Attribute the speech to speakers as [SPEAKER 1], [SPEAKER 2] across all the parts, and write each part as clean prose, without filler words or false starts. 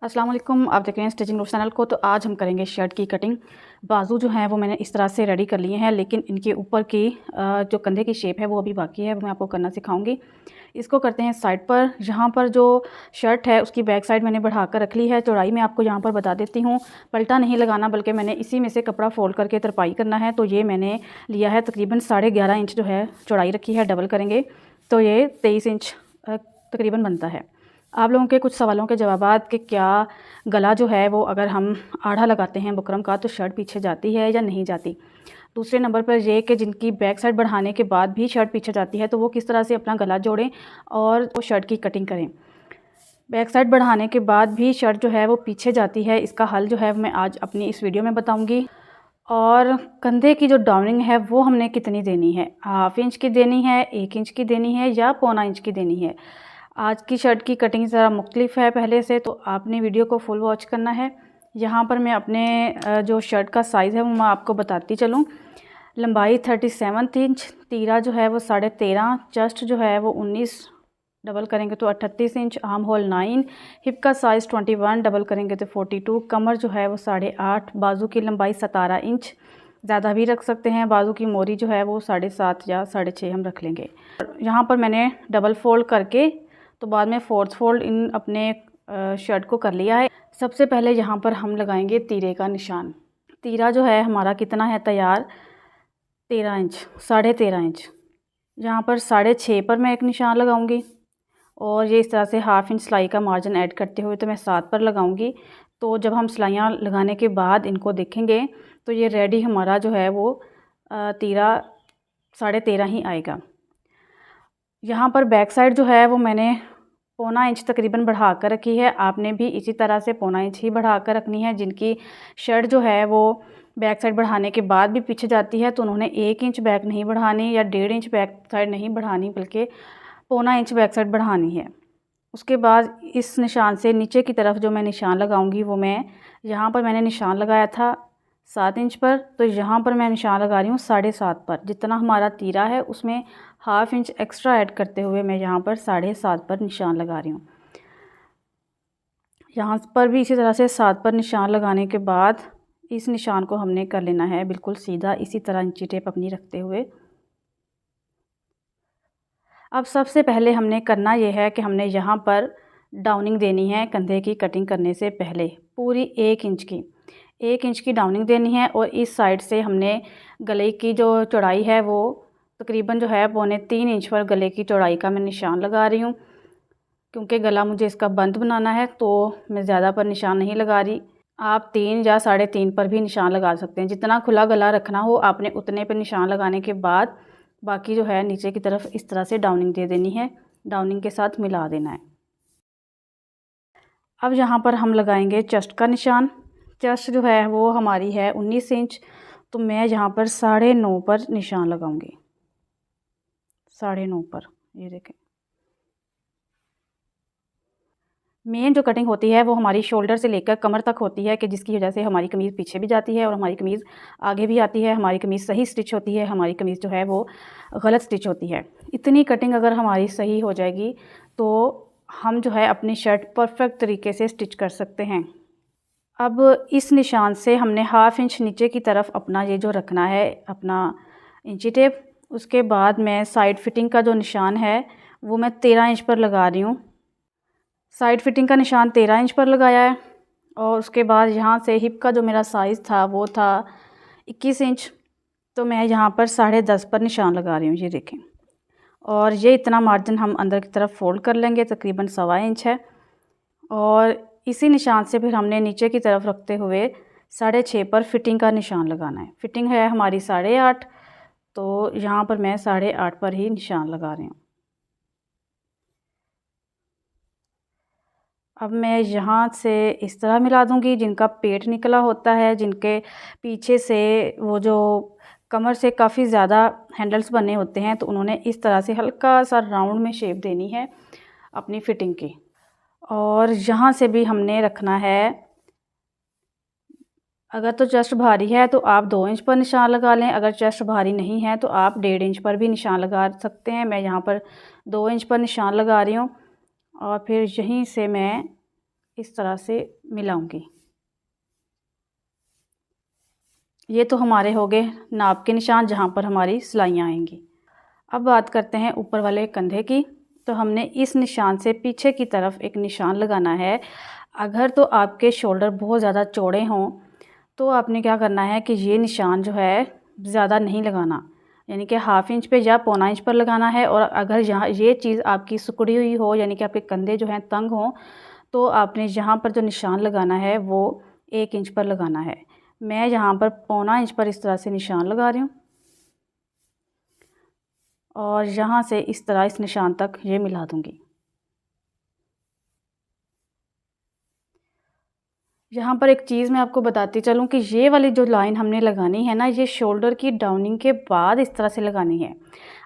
[SPEAKER 1] अस्सलाम वालेकुम, आप देख रहे हैं स्टिचिंग रूफ चैनल को। तो आज हम करेंगे शर्ट की कटिंग। बाजू जो हैं वो मैंने इस तरह से रेडी कर लिए हैं, लेकिन इनके ऊपर की जो कंधे की शेप है वो अभी बाकी है, वो मैं आपको करना सिखाऊंगी। इसको करते हैं साइड पर। यहाँ पर जो शर्ट है उसकी बैक साइड मैंने बढ़ा कर रख ली है। चौड़ाई मैं आपको यहाँ पर बता देती हूँ, पलटा नहीं लगाना, बल्कि मैंने इसी में से कपड़ा फोल्ड करके तरपाई करना है। तो ये मैंने लिया है तकरीबन 11.5 इंच जो है चौड़ाई रखी है। डबल करेंगे तो ये 23 इंच तकरीबन बनता है। आप लोगों के कुछ सवालों के जवाबात कि क्या गला जो है वो अगर हम आढ़ा लगाते हैं बुकरम का तो शर्ट पीछे जाती है या नहीं जाती। दूसरे नंबर पर ये कि जिनकी बैक साइड बढ़ाने के बाद भी शर्ट पीछे जाती है तो वो किस तरह से अपना गला जोड़ें और वो शर्ट की कटिंग करें। बैक साइड बढ़ाने के बाद भी शर्ट जो है वो पीछे जाती है, इसका हल जो है मैं आज अपनी इस वीडियो में बताऊँगी। और कंधे की जो डाउनिंग है वो हमने कितनी देनी है, 1/2 इंच की देनी है, 1 इंच की देनी है या 1/4 इंच की देनी है। आज की शर्ट की कटिंग ज़रा मुख्तलिफ है पहले से, तो आपने वीडियो को फुल वॉच करना है। यहाँ पर मैं अपने जो शर्ट का साइज़ है वो मैं आपको बताती चलूँ। लंबाई 37 इंच, तीरा जो है वो 13.5, चेस्ट जो है वो 19, डबल करेंगे तो 38 इंच, आर्म होल 9, हिप का साइज़ 21, डबल करेंगे तो 42, कमर जो है वो 8.5, बाजू की लंबाई 17 इंच, ज़्यादा भी रख सकते हैं। बाजू की मोरी जो है वो 7.5 या 6.5 हम रख लेंगे। यहाँ पर मैंने डबल फोल्ड करके तो बाद में फोर्थ फोल्ड इन अपने शर्ट को कर लिया है। सबसे पहले यहाँ पर हम लगाएंगे तीरे का निशान। तीरा जो है हमारा कितना है तैयार, 13 इंच, 13.5 इंच। यहाँ पर 6.5 पर मैं एक निशान लगाऊंगी और ये इस तरह से 1/2 इंच सिलाई का मार्जिन ऐड करते हुए तो मैं 7 पर लगाऊंगी। तो जब हम सिलाइयाँ लगाने के बाद इनको देखेंगे तो ये रेडी हमारा जो है वो तीरा 13.5 ही आएगा। यहाँ पर बैक साइड जो है वो मैंने 1/4 इंच तकरीबन बढ़ा कर रखी है। आपने भी इसी तरह से 1/4 इंच ही बढ़ा कर रखनी है। जिनकी शर्ट जो है वो बैक साइड बढ़ाने के बाद भी पीछे जाती है तो उन्होंने 1 इंच बैक नहीं बढ़ानी या 1.5 इंच बैक साइड नहीं बढ़ानी, बल्कि 1/4 इंच बैक साइड बढ़ानी है। उसके बाद इस निशान से नीचे की तरफ जो मैं निशान लगाऊंगी वो मैं यहाँ पर मैंने निशान लगाया था 7 इंच पर, तो यहाँ पर मैं निशान लगा रही हूँ 7.5 पर। जितना हमारा तीरा है उसमें 1/2 इंच एक्स्ट्रा ऐड करते हुए मैं यहाँ पर 7.5 पर निशान लगा रही हूँ। यहाँ पर भी इसी तरह से 7 पर निशान लगाने के बाद इस निशान को हमने कर लेना है बिल्कुल सीधा, इसी तरह इंची टेप अपनी रखते हुए। अब सबसे पहले हमने करना ये है कि हमने यहाँ पर डाउनिंग देनी है कंधे की कटिंग करने से पहले, पूरी 1 इंच की, 1 इंच की डाउनिंग देनी है। और इस साइड से हमने गले की जो चौड़ाई है वो तकरीबन जो है 3.25 इंच पर गले की चौड़ाई का मैं निशान लगा रही हूँ, क्योंकि गला मुझे इसका बंद बनाना है तो मैं ज़्यादा पर निशान नहीं लगा रही। आप 3 या 3.5 पर भी निशान लगा सकते हैं। जितना खुला गला रखना हो आपने उतने पर निशान लगाने के बाद बाकी जो है नीचे की तरफ इस तरह से डाउनिंग दे देनी है, डाउनिंग के साथ मिला देना है। अब यहाँ पर हम लगाएंगे चेस्ट का निशान। चेस्ट जो है वो हमारी है 19 इंच, तो मैं यहाँ पर 9.5 पर निशान लगाऊंगी, 9.5 पर। ये देखें, मेन जो कटिंग होती है वो हमारी शोल्डर से लेकर कमर तक होती है, कि जिसकी वजह से हमारी कमीज़ पीछे भी जाती है और हमारी कमीज़ आगे भी आती है। हमारी कमीज़ सही स्टिच होती है, हमारी कमीज़ जो है वो गलत स्टिच होती है। इतनी कटिंग अगर हमारी सही हो जाएगी तो हम जो है अपनी शर्ट परफेक्ट तरीके से स्टिच कर सकते हैं। अब इस निशान से हमने 1/2 इंच नीचे की तरफ अपना ये जो रखना है अपना इंची टेप। उसके बाद मैं साइड फिटिंग का जो निशान है वो मैं 13 इंच पर लगा रही हूँ। साइड फिटिंग का निशान 13 इंच पर लगाया है। और उसके बाद यहाँ से हिप का जो मेरा साइज़ था वो था 21 इंच, तो मैं यहाँ पर 10.5 पर निशान लगा रही हूँ। ये देखें, और ये इतना मार्जिन हम अंदर की तरफ फोल्ड कर लेंगे, तकरीबन 1.25 इंच है। और इसी निशान से फिर हमने नीचे की तरफ रखते हुए 6.5 पर फिटिंग का निशान लगाना है। फिटिंग है हमारी 8.5, तो यहाँ पर मैं 8.5 पर ही निशान लगा रही हूँ। अब मैं यहाँ से इस तरह मिला दूँगी। जिनका पेट निकला होता है, जिनके पीछे से वो जो कमर से काफ़ी ज़्यादा हैंडल्स बने होते हैं, तो उन्होंने इस तरह से हल्का सा राउंड में शेप देनी है अपनी फिटिंग की। और यहाँ से भी हमने रखना है, अगर तो चेस्ट भारी है तो आप 2 इंच पर निशान लगा लें, अगर चेस्ट भारी नहीं है तो आप 1.5 इंच पर भी निशान लगा सकते हैं। मैं यहाँ पर 2 इंच पर निशान लगा रही हूँ और फिर यहीं से मैं इस तरह से मिलाऊंगी। ये तो हमारे हो गए नाप के निशान जहाँ पर हमारी सिलाइयाँ आएंगी। अब बात करते हैं ऊपर वाले कंधे की। तो हमने इस निशान से पीछे की तरफ एक निशान लगाना है। अगर तो आपके शोल्डर बहुत ज़्यादा चौड़े हों तो आपने क्या करना है कि ये निशान जो है ज़्यादा नहीं लगाना, यानी कि ½ इंच पे या पौना इंच पर लगाना है। और अगर यहाँ ये चीज़ आपकी सिकुड़ी हुई हो, यानी कि आपके कंधे जो हैं तंग हों, तो आपने यहाँ पर जो निशान लगाना है वो 1 इंच पर लगाना है। मैं यहाँ पर पौना इंच पर इस तरह से निशान लगा रही हूँ और यहाँ से इस तरह इस निशान तक ये मिला दूँगी। यहाँ पर एक चीज़ मैं आपको बताती चलूँ कि ये वाली जो लाइन हमने लगानी है ना, ये शोल्डर की डाउनिंग के बाद इस तरह से लगानी है।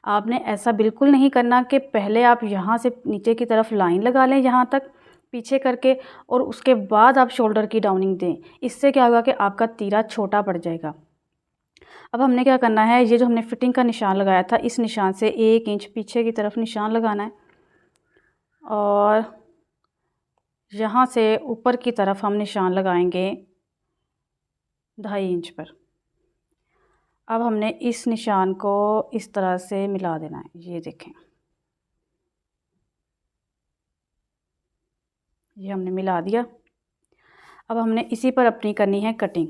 [SPEAKER 1] आपने ऐसा बिल्कुल नहीं करना कि पहले आप यहाँ से नीचे की तरफ लाइन लगा लें यहाँ तक पीछे करके और उसके बाद आप शोल्डर की डाउनिंग दें। इससे क्या होगा कि आपका तीरा छोटा पड़ जाएगा। अब हमने क्या करना है, ये जो हमने फिटिंग का निशान लगाया था, इस निशान से 1 इंच पीछे की तरफ निशान लगाना है और यहाँ से ऊपर की तरफ हम निशान लगाएंगे 2.5 इंच पर। अब हमने इस निशान को इस तरह से मिला देना है। ये देखें, ये हमने मिला दिया। अब हमने इसी पर अपनी करनी है कटिंग।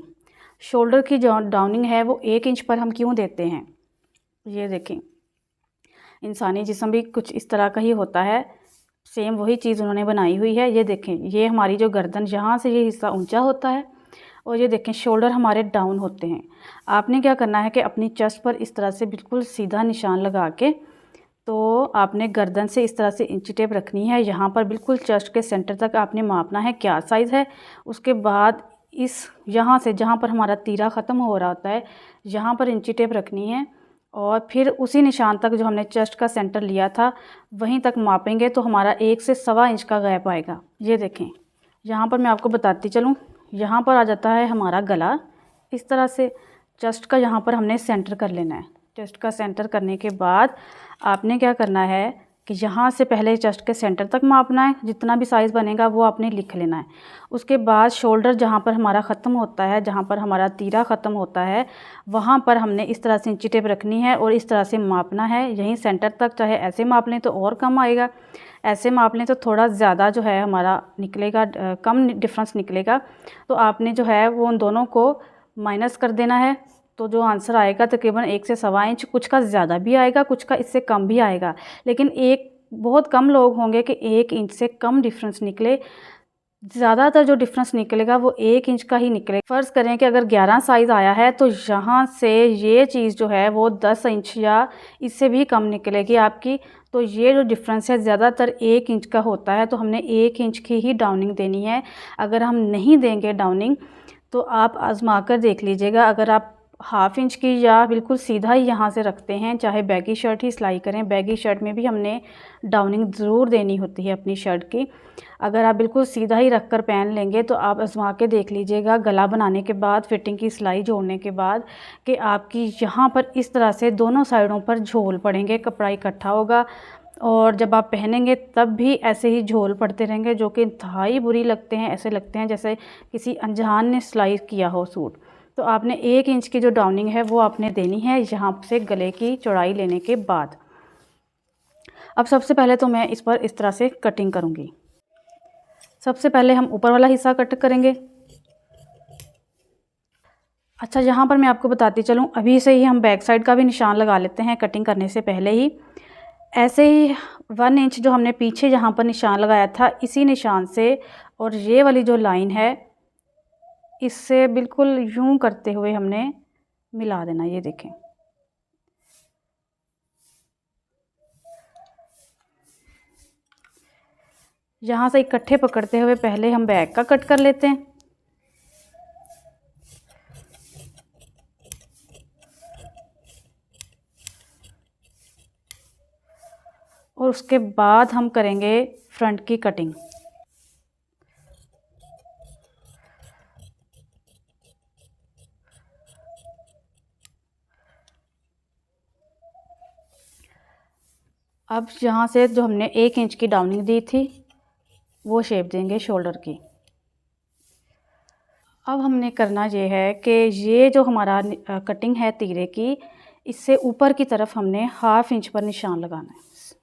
[SPEAKER 1] शोल्डर की जो डाउनिंग है वो 1 इंच पर हम क्यों देते हैं, ये देखें, इंसानी जिस्म भी कुछ इस तरह का ही होता है। सेम वही चीज़ उन्होंने बनाई हुई है। ये देखें, ये हमारी जो गर्दन यहाँ से ये हिस्सा ऊंचा होता है और ये देखें शोल्डर हमारे डाउन होते हैं। आपने क्या करना है कि अपनी चेस्ट पर इस तरह से बिल्कुल सीधा निशान लगा के, तो आपने गर्दन से इस तरह से इंची टेप रखनी है। यहाँ पर बिल्कुल चेस्ट के सेंटर तक आपने मापना है क्या साइज़ है। उसके बाद इस यहाँ से जहाँ पर हमारा तीरा ख़त्म हो रहा होता है, यहाँ पर इंची टेप रखनी है और फिर उसी निशान तक जो हमने चेस्ट का सेंटर लिया था वहीं तक मापेंगे तो हमारा 1 से सवा इंच का गैप आएगा। ये देखें, यहाँ पर मैं आपको बताती चलूँ, यहाँ पर आ जाता है हमारा गला। इस तरह से चेस्ट का यहाँ पर हमने सेंटर कर लेना है। चेस्ट का सेंटर करने के बाद आपने क्या करना है कि यहाँ से पहले चेस्ट के सेंटर तक मापना है। जितना भी साइज़ बनेगा वो आपने लिख लेना है। उसके बाद शोल्डर जहाँ पर हमारा ख़त्म होता है, जहाँ पर हमारा तीरा ख़त्म होता है, वहाँ पर हमने इस तरह से इंची टेप रखनी है और इस तरह से मापना है यहीं सेंटर तक। चाहे ऐसे माप लें तो और कम आएगा, ऐसे माप लें तो थोड़ा ज़्यादा जो है हमारा निकलेगा, कम डिफरेंस निकलेगा। तो आपने जो है वो उन दोनों को माइनस कर देना है। तो जो आंसर आएगा तकरीबन 1 से सवा इंच, कुछ का ज़्यादा भी आएगा, कुछ का इससे कम भी आएगा। लेकिन एक बहुत कम लोग होंगे कि 1 इंच से कम डिफरेंस निकले। ज़्यादातर जो डिफरेंस निकलेगा वो 1 इंच का ही निकलेगा। फ़र्ज़ करें कि अगर 11 साइज़ आया है तो यहाँ से ये चीज़ जो है वो 10 इंच या इससे भी कम निकलेगी आपकी। तो ये जो डिफरेंस है ज़्यादातर 1 इंच का होता है, तो हमने 1 इंच की ही डाउनिंग देनी है। अगर हम नहीं देंगे डाउनिंग तो आप आज़मा कर देख लीजिएगा। अगर आप ½ इंच की या बिल्कुल सीधा ही यहाँ से रखते हैं, चाहे बैगी शर्ट ही सिलाई करें, बैगी शर्ट में भी हमने डाउनिंग ज़रूर देनी होती है अपनी शर्ट की। अगर आप बिल्कुल सीधा ही रख कर पहन लेंगे तो आप आज़मा के देख लीजिएगा गला बनाने के बाद, फिटिंग की सिलाई जोड़ने के बाद, कि आपकी यहाँ पर इस तरह से दोनों साइडों पर झोल पड़ेंगे, कपड़ा इकट्ठा होगा और जब आप पहनेंगे तब भी ऐसे ही झोल पड़ते रहेंगे जो कि इंतहाई बुरी लगते हैं। ऐसे लगते हैं जैसे किसी अनजान ने सिलाई किया हो सूट। तो आपने 1 इंच की जो डाउनिंग है वो आपने देनी है यहाँ से गले की चौड़ाई लेने के बाद। अब सबसे पहले तो मैं इस पर इस तरह से कटिंग करूँगी। सबसे पहले हम ऊपर वाला हिस्सा कट करेंगे। अच्छा, यहाँ पर मैं आपको बताती चलूँ, अभी से ही हम बैक साइड का भी निशान लगा लेते हैं कटिंग करने से पहले ही। ऐसे ही 1 इंच जो हमने पीछे यहाँ पर निशान लगाया था, इसी निशान से और ये वाली जो लाइन है इससे बिल्कुल यूं करते हुए हमने मिला देना। ये देखें, यहाँ से इकट्ठे पकड़ते हुए पहले हम बैक का कट कर लेते हैं। और उसके बाद हम करेंगे फ्रंट की कटिंग। अब यहाँ से जो हमने 1 इंच की डाउनिंग दी थी वो शेप देंगे शोल्डर की। अब हमने करना ये है कि ये जो हमारा कटिंग है तीरे की, इससे ऊपर की तरफ हमने हाफ़ इंच पर निशान लगाना है।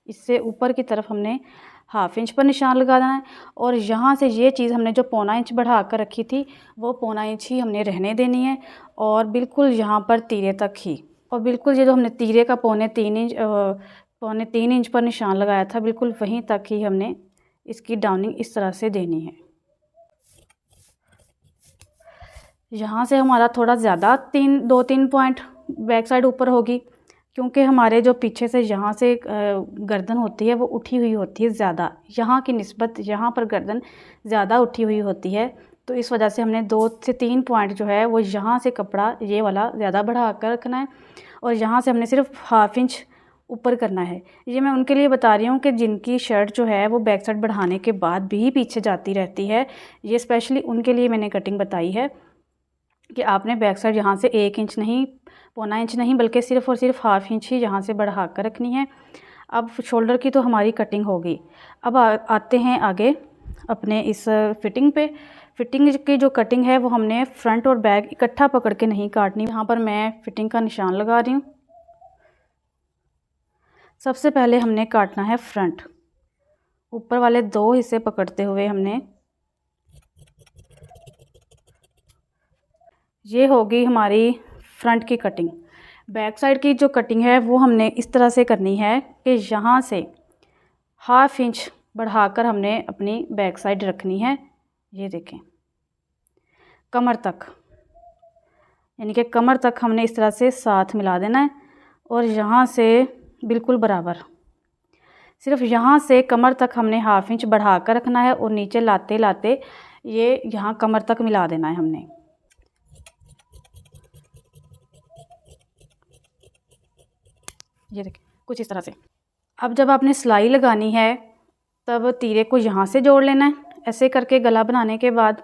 [SPEAKER 1] इससे ऊपर की तरफ हमने हाफ़ इंच पर निशान लगाना है और यहाँ से ये चीज़ हमने जो पौना इंच बढ़ा कर रखी थी वो पौना इंच ही हमने रहने देनी है और बिल्कुल यहाँ पर तीरे तक ही। और बिल्कुल ये जो हमने तीरे का पौने तीन इंच पर निशान लगाया था, बिल्कुल वहीं तक ही हमने इसकी डाउनिंग इस तरह से देनी है। यहाँ से हमारा थोड़ा ज़्यादा 2-3 पॉइंट बैक साइड ऊपर होगी, क्योंकि हमारे जो पीछे से यहाँ से गर्दन होती है वो उठी हुई होती है ज़्यादा, यहाँ की निस्बत यहाँ पर गर्दन ज़्यादा उठी हुई होती है। तो इस वजह से हमने 2 से 3 पॉइंट जो है वो यहाँ से कपड़ा ये वाला ज़्यादा बढ़ा कर रखना है और यहाँ से हमने सिर्फ हाफ़ इंच ऊपर करना है। ये मैं उनके लिए बता रही हूँ कि जिनकी शर्ट जो है वो बैक साइड बढ़ाने के बाद भी पीछे जाती रहती है, ये स्पेशली उनके लिए मैंने कटिंग बताई है कि आपने बैक साइड यहाँ से 1 इंच नहीं, पौना इंच नहीं, बल्कि सिर्फ़ और सिर्फ हाफ़ इंच ही यहाँ से बढ़ा कर रखनी है। अब शोल्डर की तो हमारी कटिंग हो गई। अब आते हैं आगे अपने इस फ़िटिंग पे। फ़िटिंग की जो कटिंग है वो हमने फ्रंट और बैक इकट्ठा पकड़ के नहीं काटनी। यहाँ पर मैं फ़िटिंग का निशान लगा रही हूँ। सबसे पहले हमने काटना है फ्रंट। ऊपर वाले 2 हिस्से पकड़ते हुए हमने, ये होगी हमारी फ्रंट की कटिंग। बैक साइड की जो कटिंग है वो हमने इस तरह से करनी है कि यहाँ से हाफ़ इंच बढ़ाकर हमने अपनी बैक साइड रखनी है। ये देखें, कमर तक, यानी कि कमर तक हमने इस तरह से साथ मिला देना है और यहाँ से बिल्कुल बराबर, सिर्फ यहाँ से कमर तक हमने हाफ़ इंच बढ़ा कर रखना है और नीचे लाते लाते ये यहाँ कमर तक मिला देना है हमने। ये देखें कुछ इस तरह से। अब जब आपने सिलाई लगानी है तब तीरे को यहाँ से जोड़ लेना है ऐसे करके गला बनाने के बाद,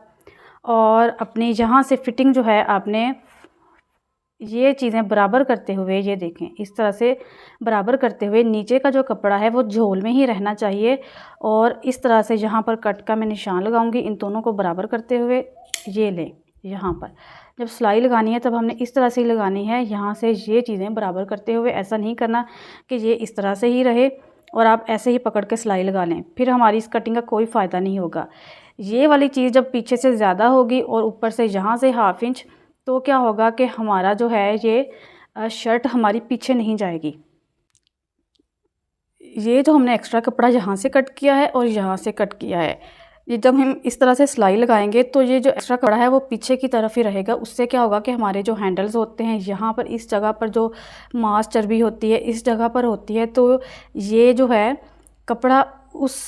[SPEAKER 1] और अपनी यहाँ से फिटिंग जो है आपने ये चीज़ें बराबर करते हुए, ये देखें इस तरह से बराबर करते हुए नीचे का जो कपड़ा है वो झोल में ही रहना चाहिए और इस तरह से यहाँ पर कट का मैं निशान लगाऊंगी इन दोनों को बराबर करते हुए। ये लें, यहाँ पर जब सिलाई लगानी है तब हमने इस तरह से ही लगानी है, यहाँ से ये चीज़ें बराबर करते हुए। ऐसा नहीं करना कि ये इस तरह से ही रहे और आप ऐसे ही पकड़ के सिलाई लगा लें, फिर हमारी इस कटिंग का कोई फ़ायदा नहीं होगा। ये वाली चीज़ जब पीछे से ज़्यादा होगी और ऊपर से यहाँ से हाफ़ इंच, तो क्या होगा कि हमारा जो है ये शर्ट हमारी पीछे नहीं जाएगी। ये जो हमने एक्स्ट्रा कपड़ा यहाँ से कट किया है और यहाँ से कट किया है, ये जब हम इस तरह से सिलाई लगाएंगे तो ये जो एक्स्ट्रा कपड़ा है वो पीछे की तरफ ही रहेगा। उससे क्या होगा कि हमारे जो हैंडल्स होते हैं यहाँ पर, इस जगह पर जो मांस चर्बी होती है इस जगह पर होती है, तो ये जो है कपड़ा उस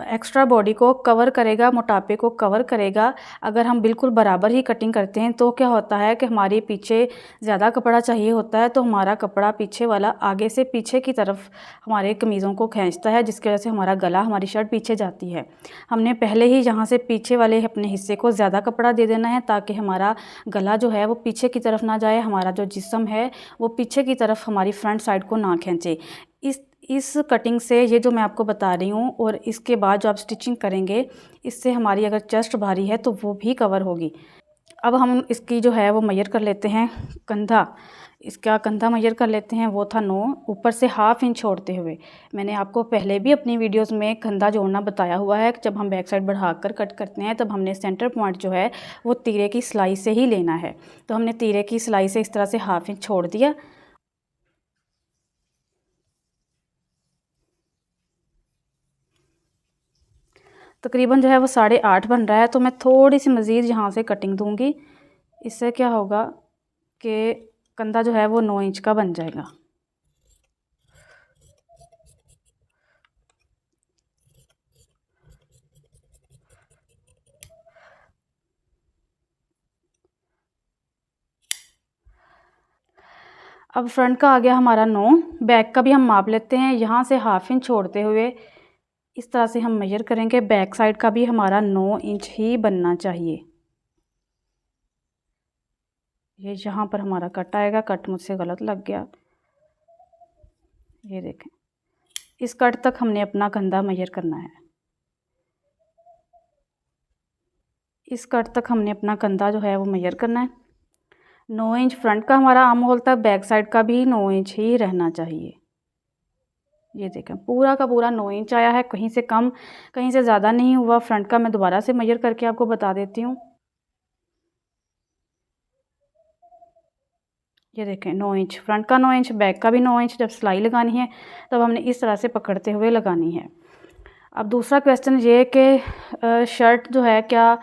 [SPEAKER 1] एक्स्ट्रा बॉडी को कवर करेगा, मोटापे को कवर करेगा। अगर हम बिल्कुल बराबर ही कटिंग करते हैं तो क्या होता है कि हमारे पीछे ज़्यादा कपड़ा चाहिए होता है, तो हमारा कपड़ा पीछे वाला आगे से पीछे की तरफ हमारे कमीज़ों को खींचता है, जिसकी वजह से हमारा गला, हमारी शर्ट पीछे जाती है। हमने पहले ही यहाँ से पीछे वाले अपने हिस्से को ज़्यादा कपड़ा दे देना है ताकि हमारा गला जो है वो पीछे की तरफ ना जाए, हमारा जो जिस्म है वो पीछे की तरफ हमारी फ्रंट साइड को ना खींचे। इस कटिंग से, ये जो मैं आपको बता रही हूँ, और इसके बाद जो आप स्टिचिंग करेंगे इससे हमारी अगर चेस्ट भारी है तो वो भी कवर होगी। अब हम इसकी जो है वो मेजर कर लेते हैं कंधा। इसका कंधा मेजर कर लेते हैं, वो था 9, ऊपर से हाफ़ इंच छोड़ते हुए। मैंने आपको पहले भी अपनी वीडियोस में कंधा जोड़ना बताया हुआ है। जब हम बैक साइड बढ़ाकर कट करते हैं तब हमने सेंटर पॉइंट जो है वो तीरे की सिलाई से ही लेना है। तो हमने तीरे की सिलाई से इस तरह से हाफ़ इंच छोड़ दिया। तकरीबन जो है वो 8.5 बन रहा है, तो मैं थोड़ी सी मज़ीद यहाँ से कटिंग दूँगी। इससे क्या होगा कि कंधा जो है वो 9 इंच का बन जाएगा। अब फ्रंट का आ गया हमारा 9, बैक का भी हम माप लेते हैं। यहाँ से हाफ़ इंच छोड़ते हुए इस तरह से हम मेजर करेंगे। बैक साइड का भी हमारा 9 इंच ही बनना चाहिए। ये यहाँ पर हमारा कट आएगा, कट मुझसे गलत लग गया। ये देखें, इस कट तक हमने अपना कंधा मेजर करना है। इस कट तक हमने अपना कंधा जो है वो मेजर करना है। 9 इंच फ्रंट का हमारा आर्म होल था, बैक साइड का भी 9 इंच ही रहना चाहिए। ये देखें पूरा का पूरा 9 इंच आया है, कहीं से कम कहीं से ज़्यादा नहीं हुआ। फ्रंट का मैं दोबारा से मेजर करके आपको बता देती हूँ। ये देखें 9 इंच फ्रंट का, 9 इंच बैक का भी 9 इंच। जब सिलाई लगानी है तब हमने इस तरह से पकड़ते हुए लगानी है। अब दूसरा क्वेश्चन ये है कि शर्ट जो है क्या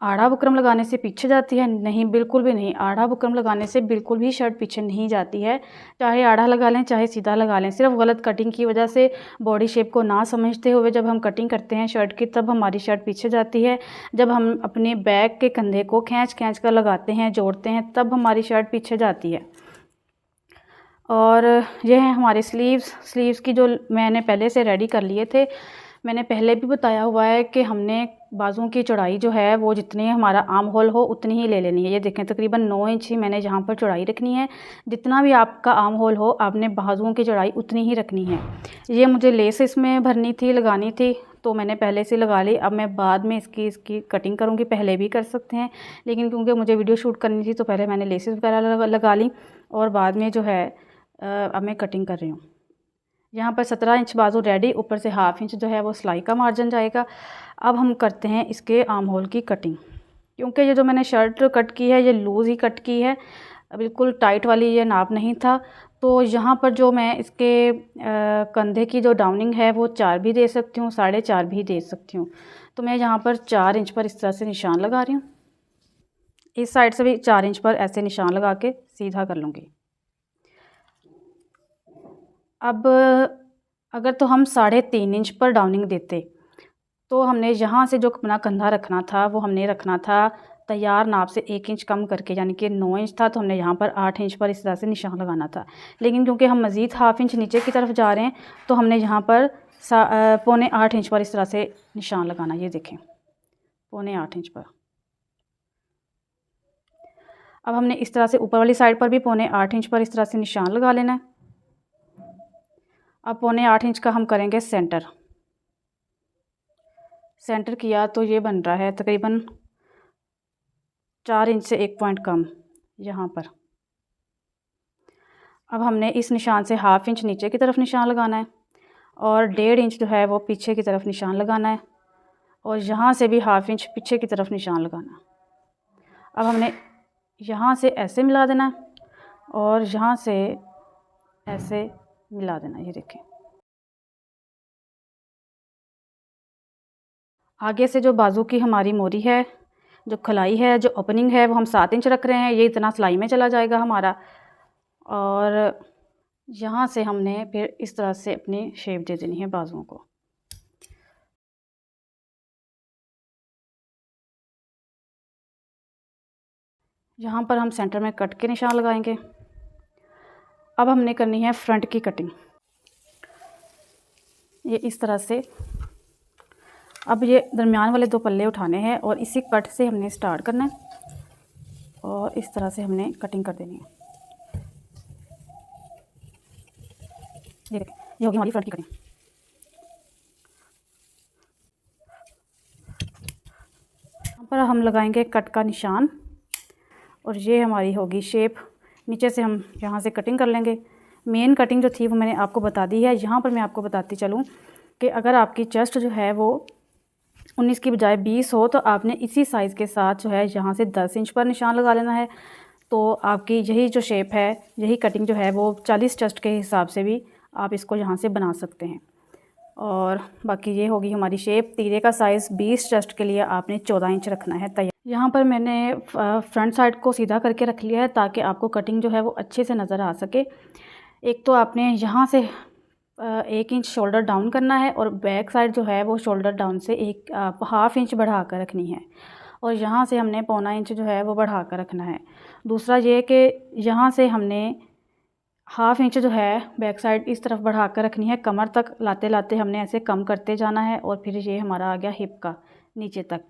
[SPEAKER 1] आड़ा बुकरम लगाने से पीछे जाती है? नहीं, बिल्कुल भी नहीं। आड़ा बुकरम लगाने से बिल्कुल भी शर्ट पीछे नहीं जाती है। चाहे आड़ा लगा लें चाहे सीधा लगा लें, सिर्फ गलत कटिंग की वजह से, बॉडी शेप को ना समझते हुए जब हम कटिंग करते हैं शर्ट की, तब हमारी शर्ट पीछे जाती है। जब हम अपने बैक के कंधे को खींच खींच कर लगाते हैं, जोड़ते हैं, तब हमारी शर्ट पीछे जाती है। और ये हैं हमारे स्लीव्स की जो मैंने पहले से रेडी कर लिए थे। मैंने पहले भी बताया हुआ है कि हमने बाजुओं की चौड़ाई जो है वो जितनी हमारा आर्म होल हो उतनी ही ले लेनी है। ये देखें तकरीबन 9 इंच ही मैंने यहाँ पर चौड़ाई रखनी है। जितना भी आपका आर्म होल हो आपने बाजुओं की चौड़ाई उतनी ही रखनी है। ये मुझे लेस इसमें भरनी थी, लगानी थी, तो मैंने पहले से लगा ली। अब मैं बाद में इसकी कटिंग करूँगी, पहले भी कर सकते हैं, लेकिन क्योंकि मुझे वीडियो शूट करनी थी तो पहले मैंने लेसेस वगैरह लगा ली और बाद में जो है अब मैं कटिंग कर रही हूँ। यहाँ पर 17 इंच बाजू रेडी, ऊपर से ½ इंच जो है वो सिलाई का मार्जिन जाएगा। अब हम करते हैं इसके आर्म होल की कटिंग। क्योंकि ये जो मैंने शर्ट कट की है ये लूज़ ही कट की है, बिल्कुल टाइट वाली ये नाप नहीं था। तो यहाँ पर जो मैं इसके कंधे की जो डाउनिंग है वो 4 भी दे सकती हूँ, 4.5 भी दे सकती हूँ। तो मैं यहाँ पर 4 इंच पर इस तरह से निशान लगा रही हूँ। इस साइड से भी 4 इंच पर ऐसे निशान लगा के सीधा कर लूँगी। अब अगर तो हम 3.5 इंच पर डाउनिंग देते तो हमने यहाँ से जो अपना कंधा रखना था वो हमने रखना था तैयार नाप से 1 इंच कम करके, यानी कि 9 इंच था तो हमने यहाँ पर 8 इंच पर इस तरह से निशान लगाना था। लेकिन क्योंकि हम मज़ीद ½ इंच नीचे की तरफ जा रहे हैं तो हमने यहाँ पर 7.25 इंच पर इस तरह से निशान लगाना। ये देखें 7.25 इंच पर। अब हमने इस तरह से ऊपर वाली साइड पर भी 7.25 इंच पर इस तरह से निशान लगा लेना है। अब 7.25 इंच का हम करेंगे सेंटर किया तो ये बन रहा है तकरीबन 4 इंच से 1 पॉइंट कम यहाँ पर। अब हमने इस निशान से ½ इंच नीचे की तरफ निशान लगाना है और 1.5 इंच जो है वो पीछे की तरफ निशान लगाना है और यहाँ से भी ½ इंच पीछे की तरफ निशान लगाना। अब हमने यहाँ से ऐसे मिला देना और यहाँ से ऐसे मिला देना। ये देखें आगे से जो बाजू की हमारी मोरी है, जो खलाई है, जो ओपनिंग है वो हम 7 इंच रख रहे हैं। ये इतना सिलाई में चला जाएगा हमारा। और यहाँ से हमने फिर इस तरह से अपनी शेप दे देनी है बाजुओं को। यहाँ पर हम सेंटर में कट के निशान लगाएंगे। अब हमने करनी है फ्रंट की कटिंग। ये इस तरह से अब ये दरमियान वाले 2 पल्ले उठाने हैं और इसी कट से हमने स्टार्ट करना है और इस तरह से हमने कटिंग कर देनी है। ये देखें ये होगी हमारी फ्रंट की कटिंग। यहाँ पर हम लगाएंगे कट का निशान और ये हमारी होगी शेप। नीचे से हम यहाँ से कटिंग कर लेंगे। मेन कटिंग जो थी वो मैंने आपको बता दी है। यहाँ पर मैं आपको बताती चलूँ कि अगर आपकी चेस्ट जो है वो 19 की बजाय 20 हो तो आपने इसी साइज़ के साथ जो है यहाँ से 10 इंच पर निशान लगा लेना है। तो आपकी यही जो शेप है, यही कटिंग जो है वो 40 चेस्ट के हिसाब से भी आप इसको यहाँ से बना सकते हैं। और बाकी ये होगी हमारी शेप। तीरे का साइज़ 20 चेस्ट के लिए आपने 14 इंच रखना है तैयार। यहाँ पर मैंने फ्रंट साइड को सीधा करके रख लिया है ताकि आपको कटिंग जो है वो अच्छे से नज़र आ सके। एक तो आपने यहाँ से 1 इंच शोल्डर डाउन करना है और बैक साइड जो है वो शोल्डर डाउन से ½ इंच बढ़ा कर रखनी है और यहाँ से हमने 1.25 इंच जो है वो बढ़ा कर रखना है। दूसरा ये कि यहाँ से हमने ½ इंच जो है बैक साइड इस तरफ बढ़ा कर रखनी है। कमर तक लाते लाते हमने ऐसे कम करते जाना है और फिर ये हमारा आ गया हिप का नीचे तक।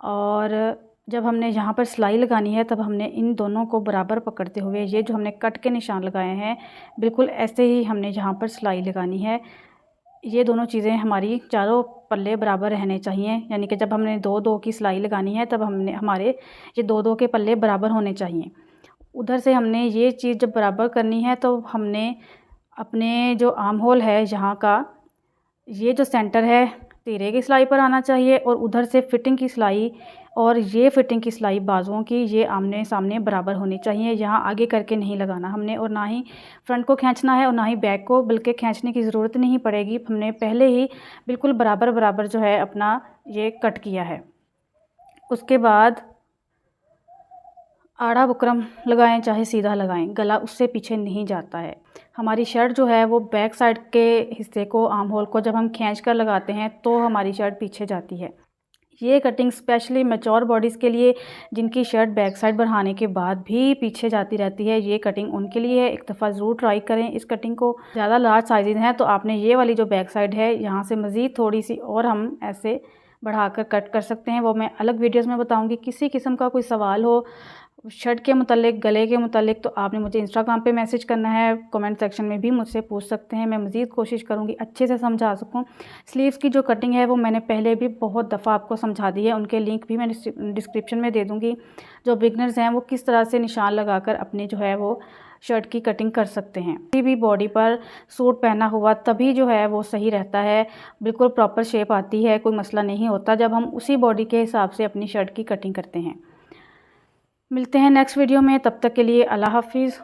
[SPEAKER 1] और जब हमने यहाँ पर सिलाई लगानी है तब हमने इन दोनों को बराबर पकड़ते हुए ये जो हमने कट के निशान लगाए हैं बिल्कुल ऐसे ही हमने यहाँ पर सिलाई लगानी है। ये दोनों चीज़ें हमारी चारों पल्ले बराबर रहने चाहिए, यानी कि जब हमने 2-2 की सिलाई लगानी है तब हमारे ये 2-2 के पल्ले बराबर होने चाहिए। उधर से हमने ये चीज़ जब बराबर करनी है तो हमने अपने जो आर्म होल है यहाँ का, ये जो सेंटर है तीरे की सिलाई पर आना चाहिए और उधर से फिटिंग की सिलाई और ये फिटिंग की सिलाई बाजुओं की ये आमने सामने बराबर होनी चाहिए। यहाँ आगे करके नहीं लगाना हमने और ना ही फ्रंट को खींचना है और ना ही बैक को, बल्कि खींचने की ज़रूरत नहीं पड़ेगी। हमने पहले ही बिल्कुल बराबर बराबर जो है अपना ये कट किया है। उसके बाद आड़ा बुकरम लगाएं चाहे सीधा लगाएं, गला उससे पीछे नहीं जाता है। हमारी शर्ट जो है वो बैक साइड के हिस्से को, आर्म होल को जब हम खींच कर लगाते हैं तो हमारी शर्ट पीछे जाती है। ये कटिंग स्पेशली मैच्योर बॉडीज़ के लिए, जिनकी शर्ट बैक साइड बढ़ाने के बाद भी पीछे जाती रहती है, ये कटिंग उनके लिए है। एक दफ़ा ज़रूर ट्राई करें इस कटिंग को। ज़्यादा लार्ज साइज़ हैं तो आपने ये वाली जो बैक साइड है यहाँ से मज़ीद थोड़ी सी और हम ऐसे बढ़ाकर कट कर सकते हैं, वो मैं अलग वीडियोज़ में बताऊँगी। किसी किस्म का कोई सवाल हो शर्ट के मुतालिक, गले के मुतालिक, तो आपने मुझे इंस्टाग्राम पे मैसेज करना है, कमेंट सेक्शन में भी मुझसे पूछ सकते हैं। मैं मज़ीद कोशिश करूँगी अच्छे से समझा सकूँ। स्लीव्स की जो कटिंग है वो मैंने पहले भी बहुत दफ़ा आपको समझा दी है, उनके लिंक भी मैं डिस्क्रिप्शन में दे दूँगी। जो बिगनर्स हैं वो किस तरह से निशान लगाकर अपने जो है वो शर्ट की कटिंग कर सकते हैं। किसी भी बॉडी पर सूट पहना हुआ तभी जो है वो सही रहता है, बिल्कुल प्रॉपर शेप आती है, कोई मसला नहीं होता जब हम उसी बॉडी के हिसाब से अपनी शर्ट की कटिंग करते हैं। मिलते हैं नेक्स्ट वीडियो में, तब तक के लिए अल्लाह हाफ़िज़।